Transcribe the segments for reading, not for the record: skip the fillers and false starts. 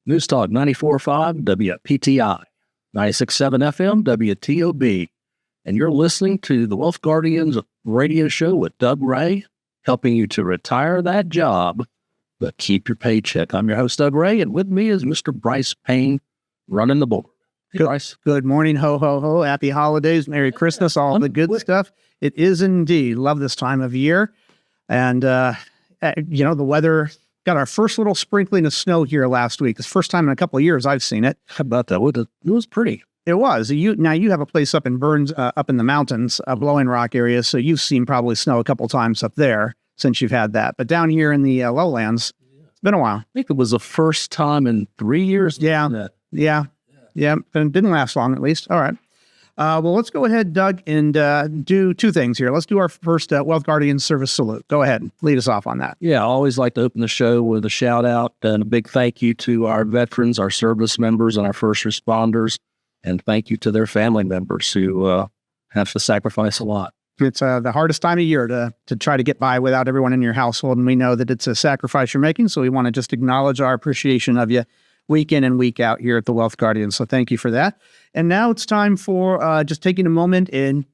News Talk 94.5 WPTI, 96.7 FM WTOB. And you're listening to the Wealth Guardians radio show with Doug Ray, helping you to retire that job, but keep your paycheck. I'm your host, Doug Ray, and with me is Mr. Brice Payne running the board. Hey, Brice. Good morning. Ho, ho, ho. Happy holidays. Merry Christmas. All the good stuff. It is indeed. Love this time of year. And, the weather got our first little sprinkling of snow here last week. It's the first time in a couple of years I've seen it. How about that? It was pretty. It was. Now you have a place up in Burns, up in the mountains, Blowing Rock area, so you've seen probably snow a couple times up there since you've had that. But down here in the lowlands, it's been a while. I think it was the first time in 3 years. Yeah. And it didn't last long, at least. All right. Well, let's go ahead, Doug, and do two things here. Let's do our first Wealth Guardian Service Salute. Go ahead. Lead us off on that. Yeah, I always like to open the show with a shout out and a big thank you to our veterans, our service members, and our first responders. And thank you to their family members who have to sacrifice a lot. It's the hardest time of year to try to get by without everyone in your household. And we know that it's a sacrifice you're making. So we want to just acknowledge our appreciation of you week in and week out here at the Wealth Guardian. So thank you for that. And now it's time for just taking a moment and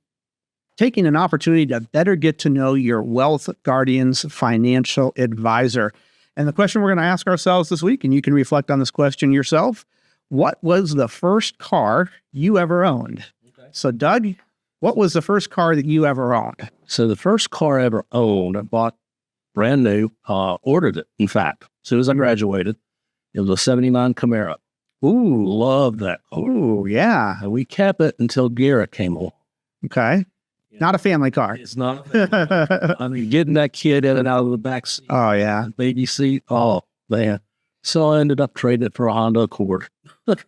taking an opportunity to better get to know your Wealth Guardian's financial advisor. And the question we're going to ask ourselves this week, and you can reflect on this question yourself: what was the first car you ever owned? Okay. So, Doug, what was the first car that you ever owned? So the first car I ever owned, I bought brand new, ordered it, in fact, as soon as I graduated. It was a 79 Camaro. Ooh. Loved that car. Ooh, yeah. And we kept it until Garrett came along. Okay. Yeah. Not a family car. It's not. I mean, getting that kid in and out of the back seat. Oh, yeah. Baby seat. Oh, man. So I ended up trading it for a Honda Accord.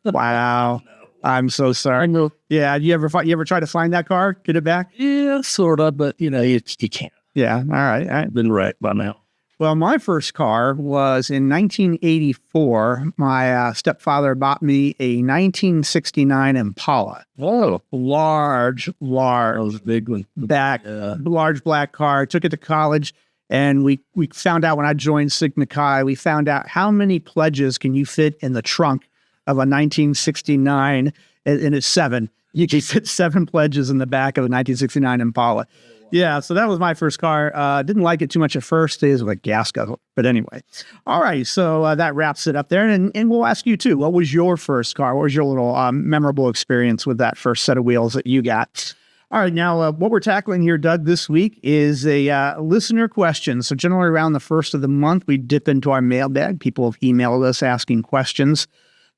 Wow. I'm so sorry. Yeah. You ever try to find that car? Get it back? Yeah, sort of. But, you can't. Yeah. All right. Been wrecked by now. Well, my first car was in 1984. My stepfather bought me a 1969 Impala. Oh, large. That was a big one. Large black car. Took it to college, and we found out when I joined Sigma Chi, we found out how many pledges can you fit in the trunk of a 1969, and it's 7. You can fit 7 pledges in the back of a 1969 Impala. Yeah, so that was my first car. Didn't like it too much at first. It was like gas guzzle. But anyway. All right, so that wraps it up there. And we'll ask you, too, what was your first car? What was your little memorable experience with that first set of wheels that you got? All right, now what we're tackling here, Doug, this week is a listener question. So generally around the first of the month, we dip into our mailbag. People have emailed us asking questions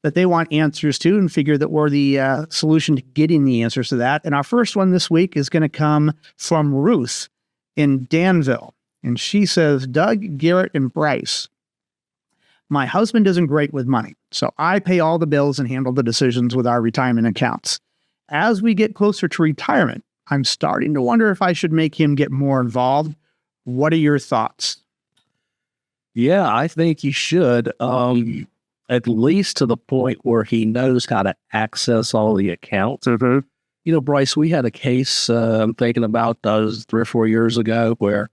that they want answers to, and figure that we're the solution to getting the answers to that. And our first one this week is going to come from Ruth in Danville. And she says, Doug, Garrett, and Brice, my husband isn't great with money, so I pay all the bills and handle the decisions with our retirement accounts. As we get closer to retirement, I'm starting to wonder if I should make him get more involved. What are your thoughts? Yeah, I think you should. At least to the point where he knows how to access all the accounts. Mm-hmm. Brice, we had a case I'm thinking about 3 or 4 years ago where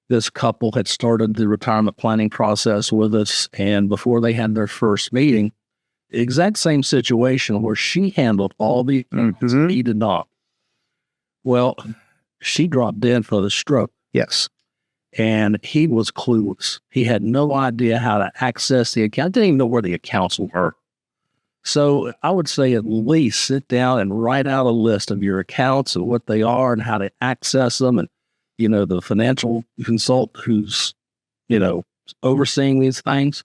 this couple had started the retirement planning process with us, and before they had their first meeting, the exact same situation where she handled all the accounts, mm-hmm. He did not. Well, she dropped dead for the stroke. Yes. And he was clueless. He had no idea how to access the account. Didn't even know where the accounts were. So I would say at least sit down and write out a list of your accounts and what they are and how to access them. And, the financial consultant who's, overseeing these things,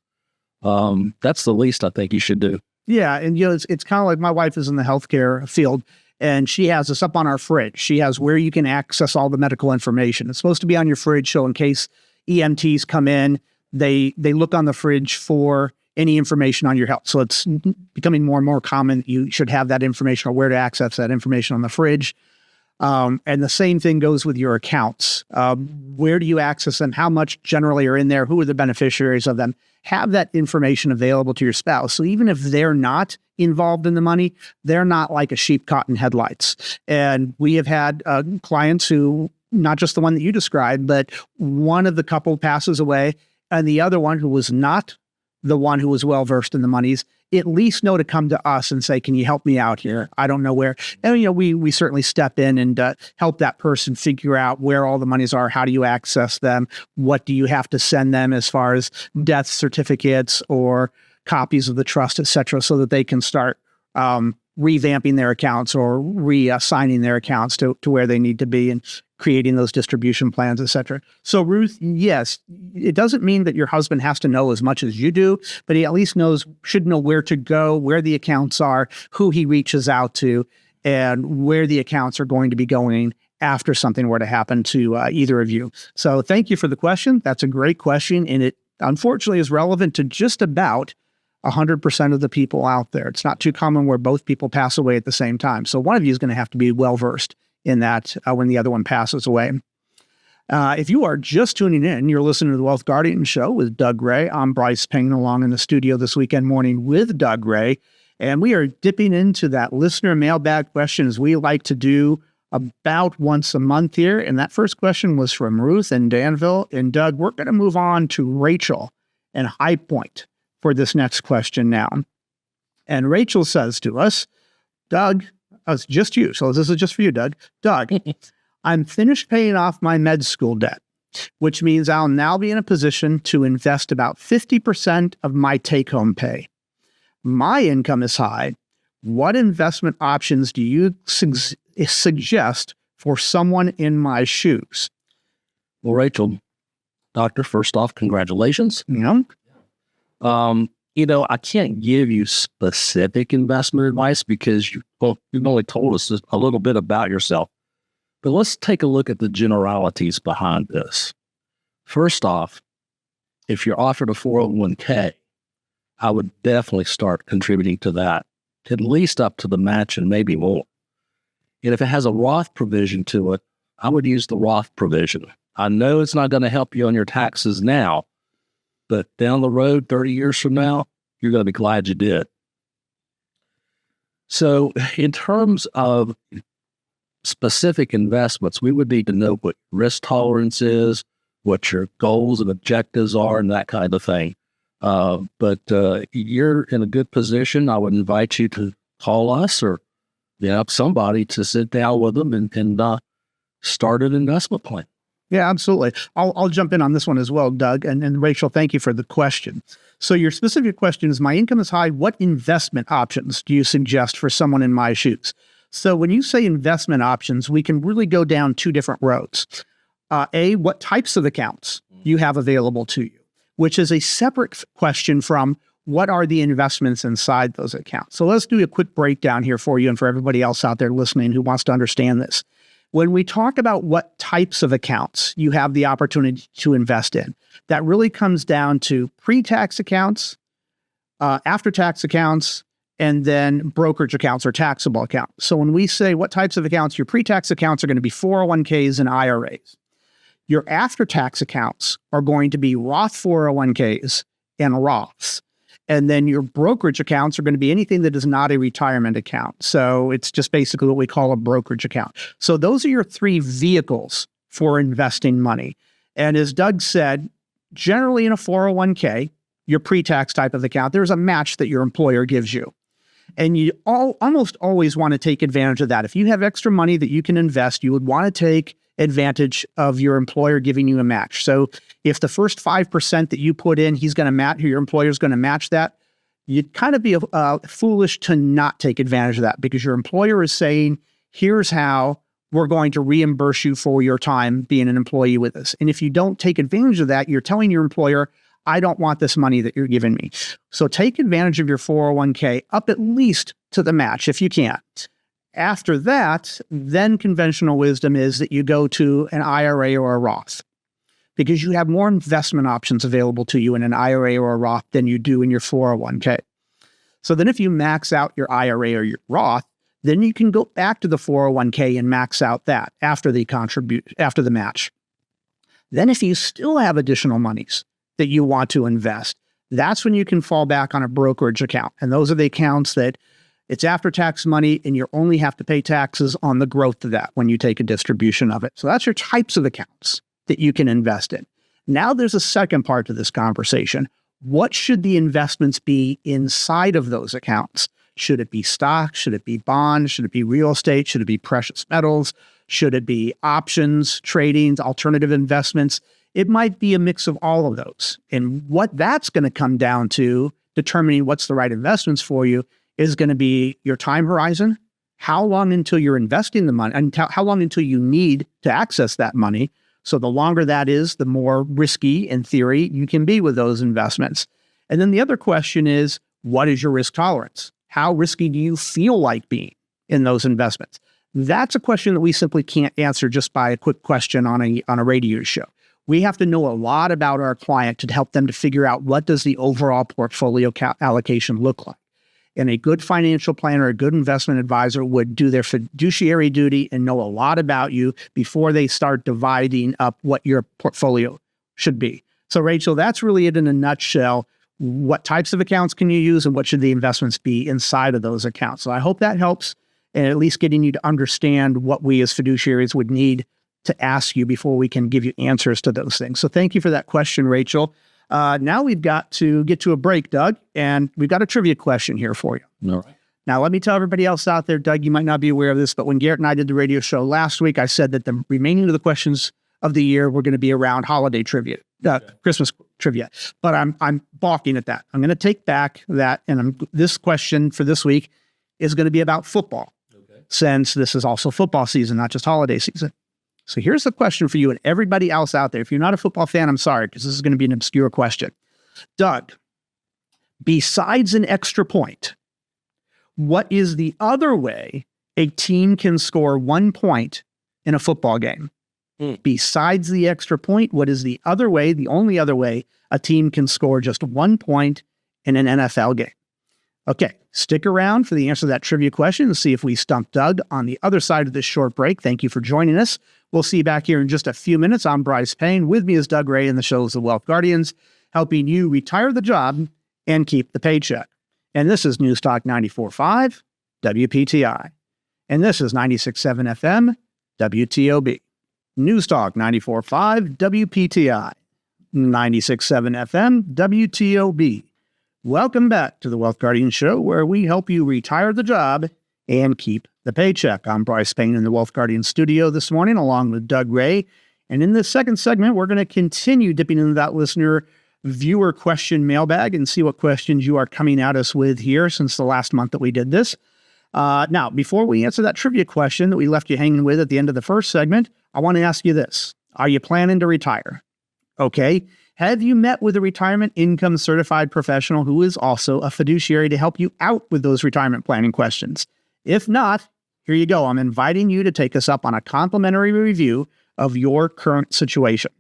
that's the least I think you should do. Yeah. And, it's kind of like my wife is in the healthcare field. And she has this up on our fridge. She has where you can access all the medical information. It's supposed to be on your fridge, so in case EMTs come in, they look on the fridge for any information on your health. So it's becoming more and more common. You should have that information or where to access that information on the fridge. And the same thing goes with your accounts. Where do you access them? How much generally are in there? Who are the beneficiaries of them? Have that information available to your spouse. So even if they're not involved in the money, they're not like a sheep caught in headlights. And we have had clients who, not just the one that you described, but one of the couple passes away and the other one, who was not the one who was well-versed in the monies, at least know to come to us and say, can you help me out here? I don't know where. And, we certainly step in and help that person figure out where all the monies are. How do you access them? What do you have to send them as far as death certificates or copies of the trust, et cetera, so that they can start revamping their accounts or reassigning their accounts to where they need to be and creating those distribution plans, et cetera. So Ruth, yes, it doesn't mean that your husband has to know as much as you do, but he at least should know where to go, where the accounts are, who he reaches out to, and where the accounts are going to be going after something were to happen to either of you. So thank you for the question. That's a great question, and it unfortunately is relevant to just about 100% of the people out there. It's not too common where both people pass away at the same time. So one of you is going to have to be well-versed in that when the other one passes away. If you are just tuning in, you're listening to the Wealth Guardian Show with Doug Ray. I'm Brice Payne, along in the studio this weekend morning with Doug Ray. And we are dipping into that listener mailbag question, as we like to do about once a month here. And that first question was from Ruth in Danville. And Doug, we're going to move on to Rachel in High Point for this next question now. And Rachel says to us, Doug, it's just you. So this is just for you, Doug. Doug, I'm finished paying off my med school debt, which means I'll now be in a position to invest about 50% of my take-home pay. My income is high. What investment options do you suggest for someone in my shoes? Well, Rachel, doctor, first off, congratulations. Yeah. I can't give you specific investment advice because you've only told us a little bit about yourself. But let's take a look at the generalities behind this. First off, if you're offered a 401k, I would definitely start contributing to that, at least up to the match and maybe more. And if it has a Roth provision to it, I would use the Roth provision. I know it's not going to help you on your taxes now, but down the road, 30 years from now, you're going to be glad you did. So in terms of specific investments, we would need to know what risk tolerance is, what your goals and objectives are, and that kind of thing. But you're in a good position. I would invite you to call us or somebody to sit down with them and start an investment plan. Yeah, absolutely. I'll jump in on this one as well, Doug. And Rachel, thank you for the question. So your specific question is, my income is high. What investment options do you suggest for someone in my shoes? So when you say investment options, we can really go down two different roads. What types of accounts you have available to you, which is a separate question from what are the investments inside those accounts. So let's do a quick breakdown here for you and for everybody else out there listening who wants to understand this. When we talk about what types of accounts you have the opportunity to invest in, that really comes down to pre-tax accounts, after-tax accounts, and then brokerage accounts or taxable accounts. So when we say what types of accounts, your pre-tax accounts are going to be 401ks and IRAs. Your after-tax accounts are going to be Roth 401ks and Roths. And then your brokerage accounts are going to be anything that is not a retirement account. So it's just basically what we call a brokerage account. So those are your three vehicles for investing money. And as Doug said, generally in a 401k, your pre-tax type of account, there's a match that your employer gives you. And you almost always want to take advantage of that. If you have extra money that you can invest, you would want to take advantage of your employer giving you a match. So if the first 5% that you put in, he's going to match, your employer's going to match that, you'd kind of be foolish to not take advantage of that, because your employer is saying, here's how we're going to reimburse you for your time being an employee with us. And if you don't take advantage of that, you're telling your employer, I don't want this money that you're giving me. So take advantage of your 401k up at least to the match if you can. After that, then conventional wisdom is that you go to an IRA or a Roth, because you have more investment options available to you in an IRA or a Roth than you do in your 401k. So then if you max out your IRA or your Roth, then you can go back to the 401k and max out that after the match. Then if you still have additional monies that you want to invest, that's when you can fall back on a brokerage account. And those are the accounts that it's after-tax money, and you only have to pay taxes on the growth of that when you take a distribution of it. So that's your types of accounts that you can invest in. Now there's a second part to this conversation. what should the investments be inside of those accounts? Should it be stock? Should it be bonds? Should it be real estate? Should it be precious metals? Should it be options, trading, alternative investments? It might be a mix of all of those. And what that's going to come down to, determining what's the right investments for you, is going to be your time horizon, how long until you're investing the money, and how long until you need to access that money. So the longer that is, the more risky, in theory, you can be with those investments. And then the other question is, what is your risk tolerance? How risky do you feel like being in those investments? That's a question that we simply can't answer just by a quick question on a radio show. We have to know a lot about our client to help them to figure out what does the overall portfolio allocation look like. And a good financial planner, a good investment advisor would do their fiduciary duty and know a lot about you before they start dividing up what your portfolio should be. So Rachel, that's really it in a nutshell. What types of accounts can you use and what should the investments be inside of those accounts? So I hope that helps, and at least getting you to understand what we as fiduciaries would need to ask you before we can give you answers to those things. So thank you for that question, Rachel. Now we've got to get to a break, Doug, and we've got a trivia question here for you. All right. Now, let me tell everybody else out there, Doug, you might not be aware of this, but when Garrett and I did the radio show last week, I said that the remaining of the questions of the year were going to be around holiday trivia, Christmas trivia. But I'm balking at that. I'm going to take back that, and this question for this week is going to be about football, since this is also football season, not just holiday season. So here's the question for you and everybody else out there. If you're not a football fan, I'm sorry, because this is going to be an obscure question. Doug, besides an extra point, what is the other way a team can score 1 point in a football game? Besides the extra point, what is the other way, the only other way a team can score just 1 point in an NFL game? Okay, stick around for the answer to that trivia question and see if we stump Doug on the other side of this short break. Thank you for joining us. We'll see you back here in just a few minutes. I'm Brice Payne. With me is Doug Ray, and the show is The Wealth Guardians, helping you retire the job and keep the paycheck. And this is News Talk 94.5 WPTI. And this is 96.7 FM WTOB. News Talk 94.5 WPTI. 96.7 FM WTOB. Welcome back to the Wealth Guardian Show, where we help you retire the job and keep the paycheck. I'm Brice Payne in the Wealth Guardian studio this morning, along with Doug Ray. And in this second segment, we're going to continue dipping into that listener viewer question mailbag and see what questions you are coming at us with here since the last month that we did this. Now, before we answer that trivia question that we left you hanging with at the end of the first segment, I want to ask you this. Are you planning to retire? Okay. Have you met with a retirement income certified professional who is also a fiduciary to help you out with those retirement planning questions? If not, here you go. I'm inviting you to take us up on a complimentary review of your current situation.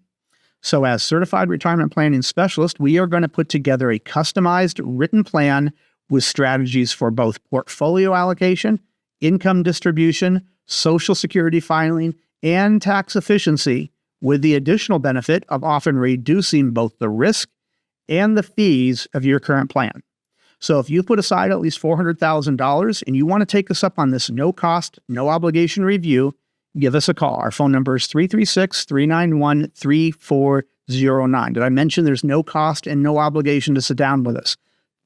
So as certified retirement planning specialist, we are going to put together a customized written plan with strategies for both portfolio allocation, income distribution, Social Security filing, and tax efficiency, with the additional benefit of often reducing both the risk and the fees of your current plan. So if you put aside at least $400,000 and you want to take us up on this no-cost, no-obligation review, give us a call. Our phone number is 336-391-3409. Did I mention there's no cost and no obligation to sit down with us?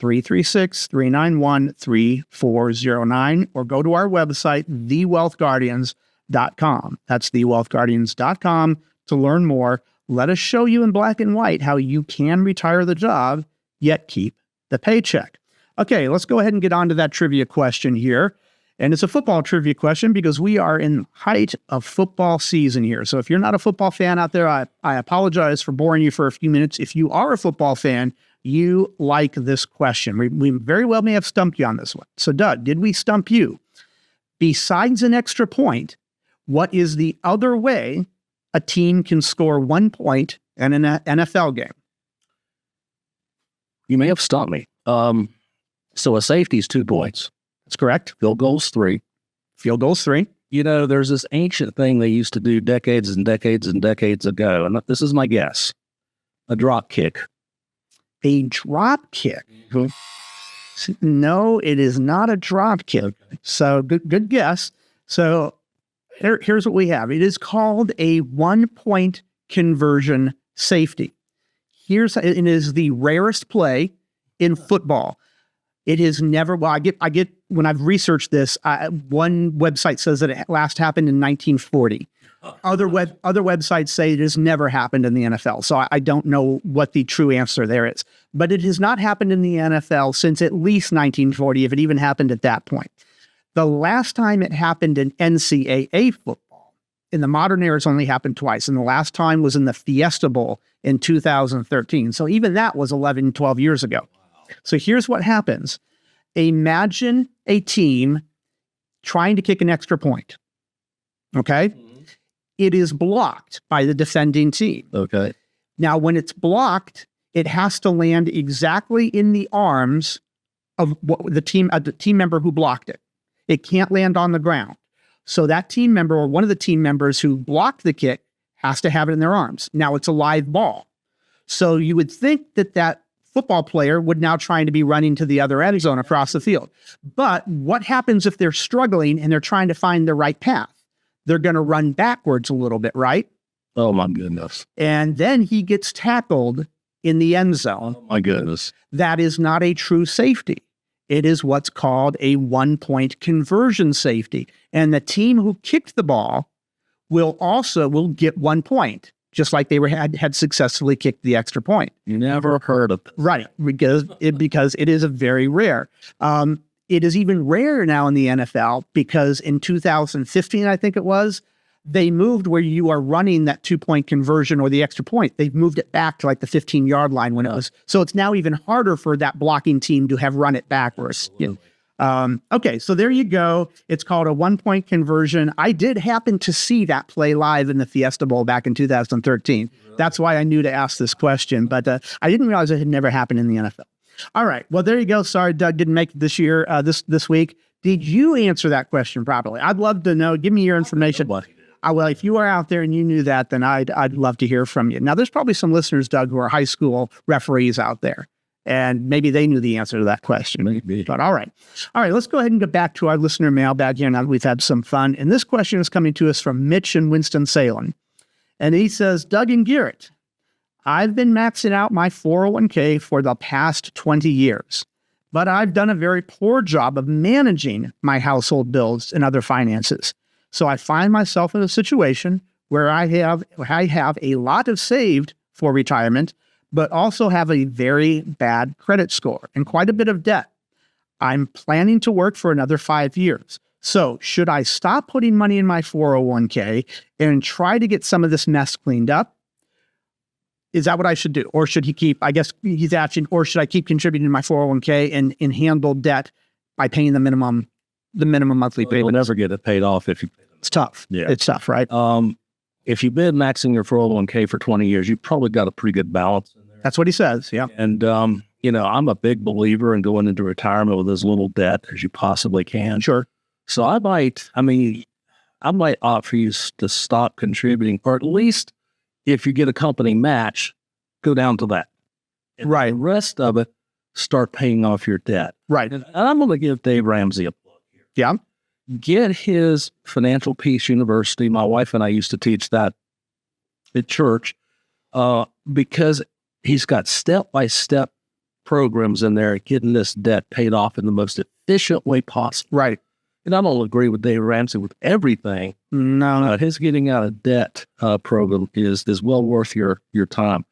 336-391-3409, or go to our website, thewealthguardians.com. That's thewealthguardians.com to learn more. Let us show you in black and white how you can retire the job, yet keep the paycheck. Okay, let's go ahead and get on to that trivia question here. And it's a football trivia question because we are in height of football season here. So if you're not a football fan out there, I apologize for boring you for a few minutes. If you are a football fan, you like this question. We very well may have stumped you on this one. So Doug, did we stump you? Besides an extra point, what is the other way a team can score 1 point in an NFL game? You may have stumped me. So a safety is 2 points. That's correct. Field goal's 3. Field goal's 3. You know, there's this ancient thing they used to do decades and decades and decades ago, and this is my guess. A drop kick. A drop kick? Mm-hmm. No, it is not a drop kick. Okay. So good guess. So here's what we have. It is called a 1 point conversion safety. it is the rarest play in football. It is never, well, I get, when I've researched this, one website says that it last happened in 1940. Other websites say it has never happened in the NFL. So I don't know what the true answer there is. But it has not happened in the NFL since at least 1940, if it even happened at that point. The last time it happened in NCAA football, in the modern era, it's only happened twice. And the last time was in the Fiesta Bowl in 2013. So even that was 11, 12 years ago. So here's what happens. Imagine a team trying to kick an extra point. Okay? It is blocked by the defending team. Okay. Now, when it's blocked, it has to land exactly in the arms of the team member who blocked it. It can't land on the ground. So that team member, or one of the team members who blocked the kick, has to have it in their arms. Now it's a live ball. So you would think that football player would now try to be running to the other end zone across the field. But what happens if they're struggling and they're trying to find the right path? They're going to run backwards a little bit, right? Oh, my goodness. And then he gets tackled in the end zone. Oh, my goodness. That is not a true safety. It is what's called a 1-point conversion safety. And the team who kicked the ball will get 1 point, just like they had successfully kicked the extra point. Never heard of it. Right, because it is a very rare. It is even rarer now in the NFL because in 2015, I think it was, they moved where you are running that 2-point conversion or the extra point. They've moved it back to like the 15-yard line when it was. So it's now even harder for that blocking team to have run it backwards. Okay, so there you go. It's called a 1-point conversion. I did happen to see that play live in the Fiesta Bowl back in 2013. That's why I knew to ask this question, but I didn't realize it had never happened in the NFL. All right. Well, there you go. Sorry, Doug didn't make it this year, this week. Did you answer that question properly? I'd love to know. Give me your information. Well, if you are out there and you knew that, then I'd love to hear from you. Now, there's probably some listeners, Doug, who are high school referees out there, and maybe they knew the answer to that question. Maybe. But all right. Let's go ahead and get back to our listener mailbag here now that we've had some fun. And this question is coming to us from Mitch in Winston-Salem. And he says, Doug and Garrett, I've been maxing out my 401k for the past 20 years, but I've done a very poor job of managing my household bills and other finances. So I find myself in a situation where I have a lot of saved for retirement, but also have a very bad credit score and quite a bit of debt. I'm planning to work for another 5 years. So should I stop putting money in my 401k and try to get some of this mess cleaned up? Is that what I should do? Or should he keep, I guess he's asking, or should I keep contributing to my 401k and handle debt by paying the minimum monthly payment? You'll never get it paid off if you... It's tough. Yeah. It's tough, right? If you've been maxing your 401k for 20 years, you've probably got a pretty good balance in there. That's what he says, yeah. And, I'm a big believer in going into retirement with as little debt as you possibly can. Sure. So I might opt for you to stop contributing, or at least if you get a company match, go down to that. And right. The rest of it, start paying off your debt. Right. And I'm going to give Dave Ramsey a plug here. Yeah. Get his Financial Peace University. My wife and I used to teach that at church because he's got step-by-step programs in there getting this debt paid off in the most efficient way possible. Right. And I don't agree with Dave Ramsey with everything. No. His getting out of debt program is well worth your time.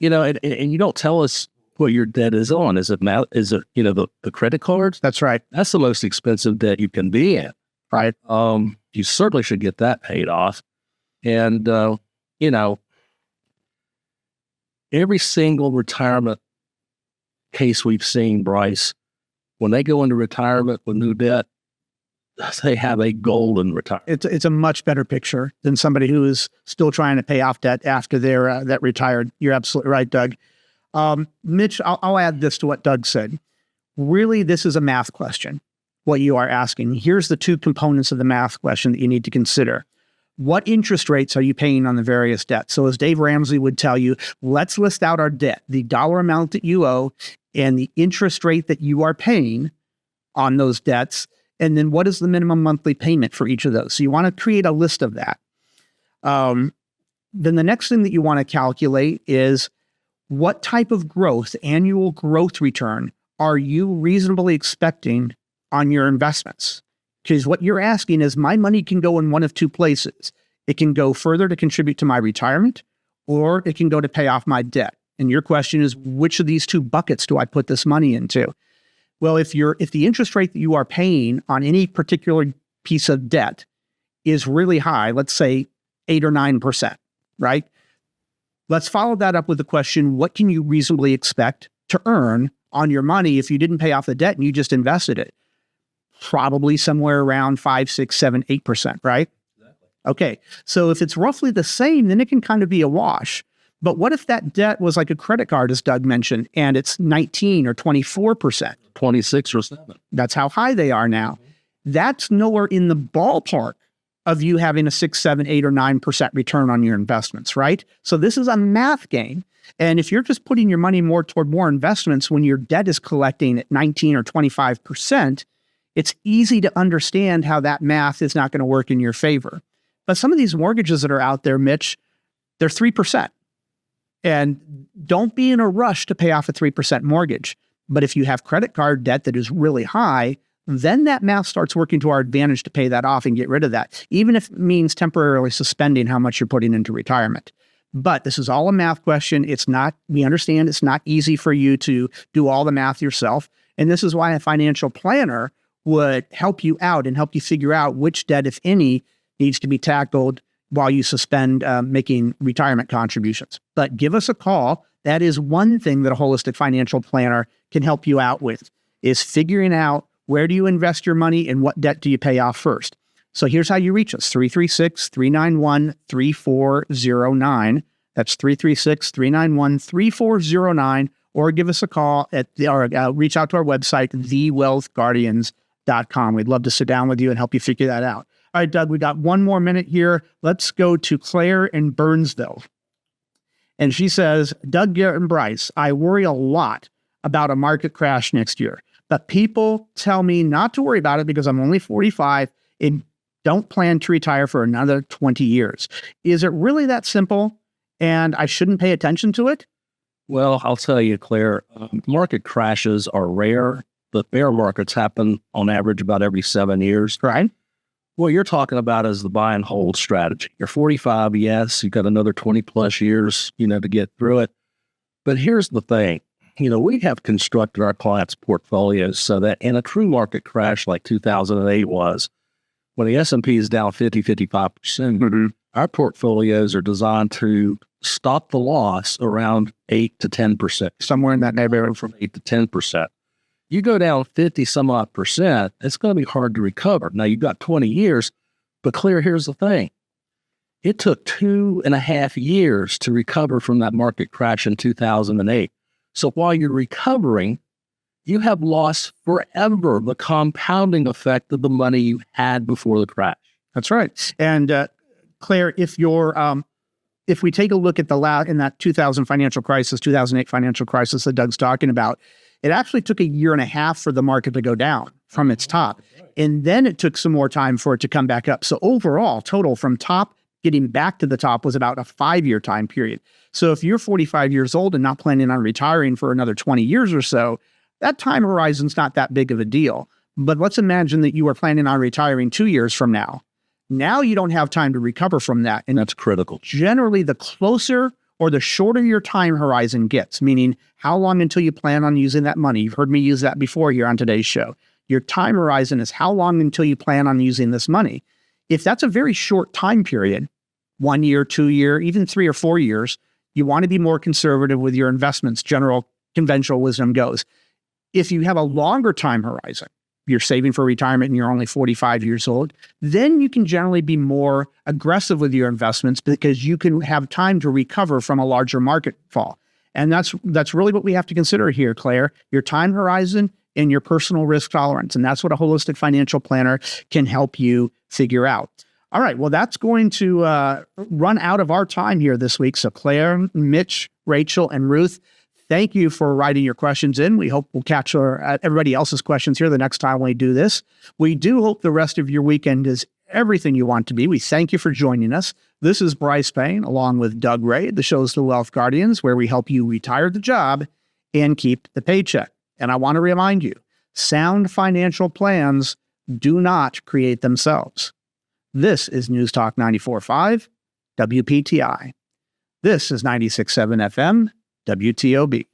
And you don't tell us what your debt is on. Is it the credit cards? That's right. That's the most expensive debt you can be in. Right. You certainly should get that paid off. And, every single retirement case we've seen, Brice, when they go into retirement with new debt, they have a golden retirement. It's a much better picture than somebody who is still trying to pay off debt after they're that retired. You're absolutely right, Doug. Mitch, I'll add this to what Doug said. Really, this is a math question, what you are asking. Here's the two components of the math question that you need to consider. What interest rates are you paying on the various debts? So as Dave Ramsey would tell you, let's list out our debt, the dollar amount that you owe, and the interest rate that you are paying on those debts. And then what is the minimum monthly payment for each of those? So you want to create a list of that. Then the next thing that you want to calculate is what type of growth, annual growth return, are you reasonably expecting on your investments? Because what you're asking is, my money can go in one of two places. It can go further to contribute to my retirement, or it can go to pay off my debt. And your question is, which of these two buckets do I put this money into? Well, if the interest rate that you are paying on any particular piece of debt is really high, let's say 8 or 9%, right? Let's follow that up with the question, what can you reasonably expect to earn on your money if you didn't pay off the debt and you just invested it? Probably somewhere around 5, 6, 7, 8%, right? Exactly. Okay. So if it's roughly the same, then it can kind of be a wash. But what if that debt was like a credit card, as Doug mentioned, and it's 19 or 24%? 26 or 7. That's how high they are now. That's nowhere in the ballpark of you having a 6, 7, 8, or 9% return on your investments, right? So this is a math game. And if you're just putting your money more toward more investments when your debt is collecting at 19 or 25%, it's easy to understand how that math is not going to work in your favor. But some of these mortgages that are out there, Mitch, they're 3%. And don't be in a rush to pay off a 3% mortgage. But if you have credit card debt that is really high, then that math starts working to our advantage to pay that off and get rid of that, even if it means temporarily suspending how much you're putting into retirement. But this is all a math question. We understand it's not easy for you to do all the math yourself. And this is why a financial planner would help you out and help you figure out which debt, if any, needs to be tackled while you suspend making retirement contributions. But give us a call. That is one thing that a holistic financial planner can help you out with, is figuring out where do you invest your money and what debt do you pay off first. So here's how you reach us, 336-391-3409. That's 336-391-3409, or give us a call or reach out to our website, thewealthguardians.com. We'd love to sit down with you and help you figure that out. All right, Doug, we got one more minute here. Let's go to Claire in Burnsville. And she says, Doug, Garrett, and Brice, I worry a lot about a market crash next year. But people tell me not to worry about it because I'm only 45 and don't plan to retire for another 20 years. Is it really that simple and I shouldn't pay attention to it? Well, I'll tell you, Claire, market crashes are rare, but bear markets happen on average about every 7 years. Right. What you're talking about is the buy and hold strategy. You're 45, yes, you've got another 20 plus years, to get through it. But here's the thing. We have constructed our clients' portfolios so that in a true market crash like 2008 was, when the S&P is down 50, 55%, our portfolios are designed to stop the loss around 8 to 10%. Somewhere in that neighborhood. From 8 to 10%. You go down 50 some odd percent, it's going to be hard to recover. Now, you've got 20 years, but Claire, here's the thing. It took 2.5 years to recover from that market crash in 2008. So while you're recovering, you have lost forever the compounding effect of the money you had before the crash. That's right. And Claire, if we take a look at in that 2008 financial crisis that Doug's talking about, it actually took 1.5 years for the market to go down from its top. And then it took some more time for it to come back up. So overall, total from top, getting back to the top was about a 5-year time period. So if you're 45 years old and not planning on retiring for another 20 years or so, that time horizon's not that big of a deal. But let's imagine that you are planning on retiring 2 years from now. Now you don't have time to recover from that. And that's critical. Generally, the closer or the shorter your time horizon gets, meaning how long until you plan on using that money. You've heard me use that before here on today's show. Your time horizon is how long until you plan on using this money. If that's a very short time period, 1 year, 2 year, even 3 or 4 years, you want to be more conservative with your investments. General conventional wisdom goes. If you have a longer time horizon, you're saving for retirement and you're only 45 years old, then you can generally be more aggressive with your investments because you can have time to recover from a larger market fall. And that's really what we have to consider here, Claire, your time horizon and your personal risk tolerance. And that's what a holistic financial planner can help you figure out. All right, well, that's going to run out of our time here this week. So Claire, Mitch, Rachel, and Ruth, thank you for writing your questions in. We hope we'll catch everybody else's questions here the next time we do this. We do hope the rest of your weekend is everything you want to be. We thank you for joining us. This is Brice Payne, along with Doug Ray. The show's The Wealth Guardians, where we help you retire the job and keep the paycheck. And I want to remind you, sound financial plans do not create themselves. This is News Talk 94.5, WPTI. This is 96.7 FM, WTOB.